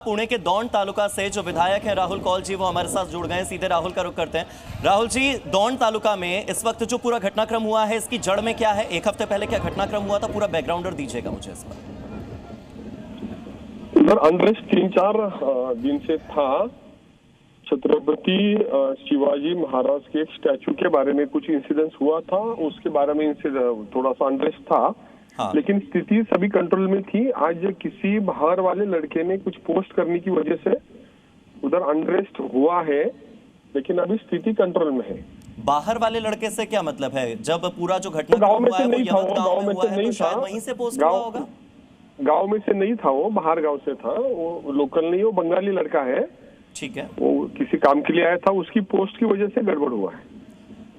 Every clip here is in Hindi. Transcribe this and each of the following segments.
पुणे के दौंड तालुका से जो विधायक हैं राहुल कौल जी, वो हमारे साथ जुड़ गए हैं। सीधे राहुल का रुख करते हैं। राहुल जी, दौंड तालुका में इस वक्त जो पूरा घटनाक्रम हुआ है, इसकी जड़ में क्या है? एक हफ्ते पहले क्या घटनाक्रम हुआ था? पूरा बैकग्राउंडर दीजिएगा मुझे इस पर। इधर अनरेस्ट 3-4 दिन से था। छत्रपति शिवाजी महाराज के एक स्टैचू के बारे में कुछ इंसिडेंस हुआ था, उसके बारे में थोड़ा सा अनरेस्ट था। हाँ। लेकिन स्थिति सभी कंट्रोल में थी। आज किसी बाहर वाले लड़के ने कुछ पोस्ट करने की वजह से उधर अनरेस्ट हुआ है, लेकिन अभी स्थिति कंट्रोल में है। बाहर वाले लड़के से क्या मतलब है? जब पूरा जो घटना हुआ है वो यवत गांव में हुआ है, तो शायद वहीं से पोस्ट हुआ होगा। गांव में से नहीं था, वो बाहर गांव से था। वो लोकल नहीं, वो बंगाली लड़का है। ठीक है। वो किसी काम के लिए आया था, उसकी पोस्ट की वजह से गड़बड़ हुआ है।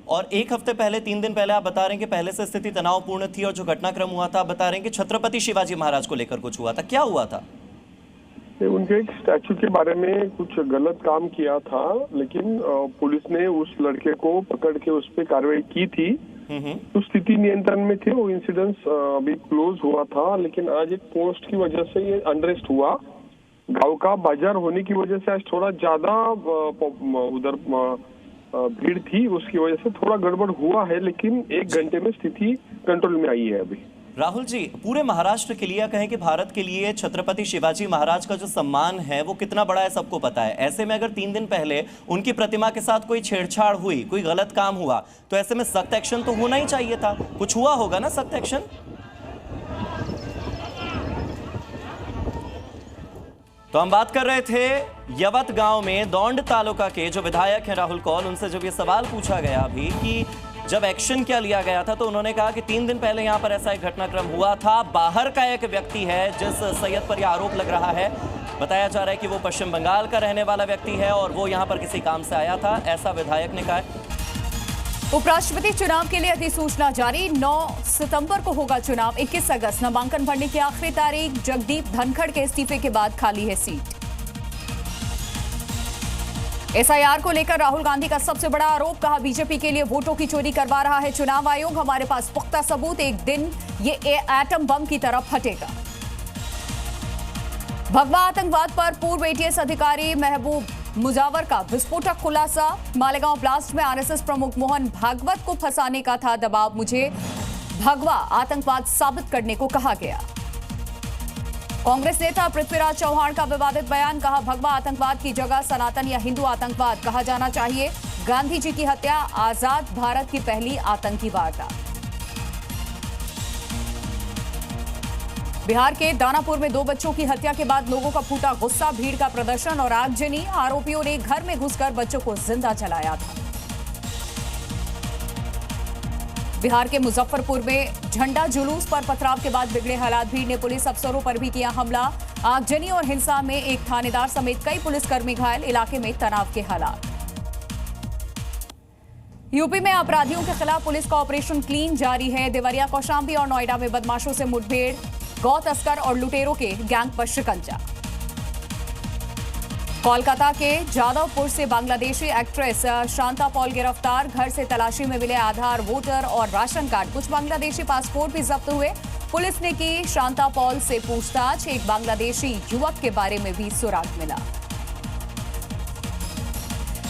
और एक हफ्ते पहले, 3 दिन पहले आप बता रहे हैं कि पहले से स्थिति तनावपूर्ण थी, और जो घटनाक्रम हुआ था आप बता रहे हैं कि छत्रपति शिवाजी महाराज को लेकर कुछ हुआ था। क्या हुआ था? उनके एक स्टैचू के बारे में कुछ गलत काम किया था, लेकिन पुलिस ने उस लड़के को पकड़ के उस पर कार्रवाई की थी। तो स्थिति नियंत्रण में थी। वो इंसिडेंस अभी क्लोज हुआ था, लेकिन आज एक पोस्ट की वजह से ये अनरेस्ट हुआ। गांव का बाजार होने की वजह से आज थोड़ा ज्यादा उधर भीड़ थी, उसकी वजह से थोड़ा गड़बड़ हुआ है, लेकिन 1 घंटे में स्थिति कंट्रोल में आई है अभी। राहुल जी, पूरे महाराष्ट्र के लिए, कहें कि भारत के लिए छत्रपति शिवाजी महाराज का जो सम्मान है वो कितना बड़ा है सबको पता है। ऐसे में अगर 3 दिन पहले उनकी प्रतिमा के साथ कोई छेड़छाड़ हुई, कोई गलत काम हुआ, तो ऐसे में सख्त एक्शन तो होना ही चाहिए था। कुछ हुआ होगा ना सख्त एक्शन? तो हम बात कर रहे थे यवत गांव में दौंड तालुका के जो विधायक हैं राहुल कौल, उनसे जब ये सवाल पूछा गया अभी कि जब एक्शन क्या लिया गया था, तो उन्होंने कहा कि 3 दिन पहले यहां पर ऐसा एक घटनाक्रम हुआ था। बाहर का एक व्यक्ति है जिस सैयद पर यह आरोप लग रहा है, बताया जा रहा है कि वो पश्चिम बंगाल का रहने वाला व्यक्ति है और वो यहां पर किसी काम से आया था, ऐसा विधायक ने कहा है। उपराष्ट्रपति चुनाव के लिए अधिसूचना जारी। 9 सितंबर को होगा चुनाव। 21 अगस्त नामांकन भरने की आखिरी तारीख। जगदीप धनखड़ के इस्तीफे के बाद खाली है सीट। एसआईआर को लेकर राहुल गांधी का सबसे बड़ा आरोप, कहा बीजेपी के लिए वोटों की चोरी करवा रहा है चुनाव आयोग। हमारे पास पुख्ता सबूत, एक दिन ये एटम बम की तरफ फटेगा। भगवा आतंकवाद पर पूर्व एटीएस अधिकारी महबूब मुजावर का विस्फोटक खुलासा। मालेगांव ब्लास्ट में आरएसएस प्रमुख मोहन भागवत को फंसाने का था दबाव, मुझे भगवा आतंकवाद साबित करने को कहा गया। कांग्रेस नेता पृथ्वीराज चौहान का विवादित बयान, कहा भगवा आतंकवाद की जगह सनातन या हिंदू आतंकवाद कहा जाना चाहिए। गांधी जी की हत्या आजाद भारत की पहली आतंकी वारदात। बिहार के दानापुर में 2 बच्चों की हत्या के बाद लोगों का फूटा गुस्सा, भीड़ का प्रदर्शन और आगजनी। आरोपियों ने घर में घुसकर बच्चों को जिंदा जलाया था। बिहार के मुजफ्फरपुर में झंडा जुलूस पर पथराव के बाद बिगड़े हालात, भीड़ ने पुलिस अफसरों पर भी किया हमला। आगजनी और हिंसा में एक थानेदार समेत कई पुलिसकर्मी घायल, इलाके में तनाव के हालात। यूपी में अपराधियों के खिलाफ पुलिस का ऑपरेशन क्लीन जारी है। देवरिया, कौशाम्बी और नोएडा में बदमाशों से मुठभेड़, गौ तस्कर और लुटेरों के गैंग पर शिकंजा। कोलकाता के जादवपुर से बांग्लादेशी एक्ट्रेस शांता पॉल गिरफ्तार, घर से तलाशी में मिले आधार, वोटर और राशन कार्ड, कुछ बांग्लादेशी पासपोर्ट भी जब्त हुए। पुलिस ने की शांता पॉल से पूछताछ, एक बांग्लादेशी युवक के बारे में भी सुराग मिला।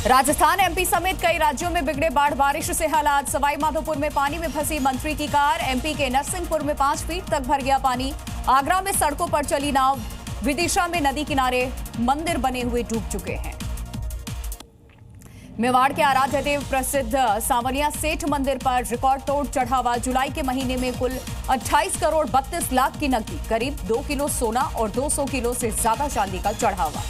राजस्थान, एमपी समेत कई राज्यों में बिगड़े बाढ़ बारिश से हालात। सवाई माधोपुर में पानी में फंसी मंत्री की कार, एमपी के नरसिंहपुर में 5 फीट तक भर गया पानी। आगरा में सड़कों पर चली नाव, विदिशा में नदी किनारे मंदिर बने हुए डूब चुके हैं। मेवाड़ के आराध्य देव प्रसिद्ध सांवलिया सेठ मंदिर पर रिकॉर्ड तोड़ चढ़ावा। जुलाई के महीने में कुल 28 करोड़ 32 लाख की नकदी, करीब 2 किलो सोना और 200 किलो से ज्यादा चांदी का चढ़ावा।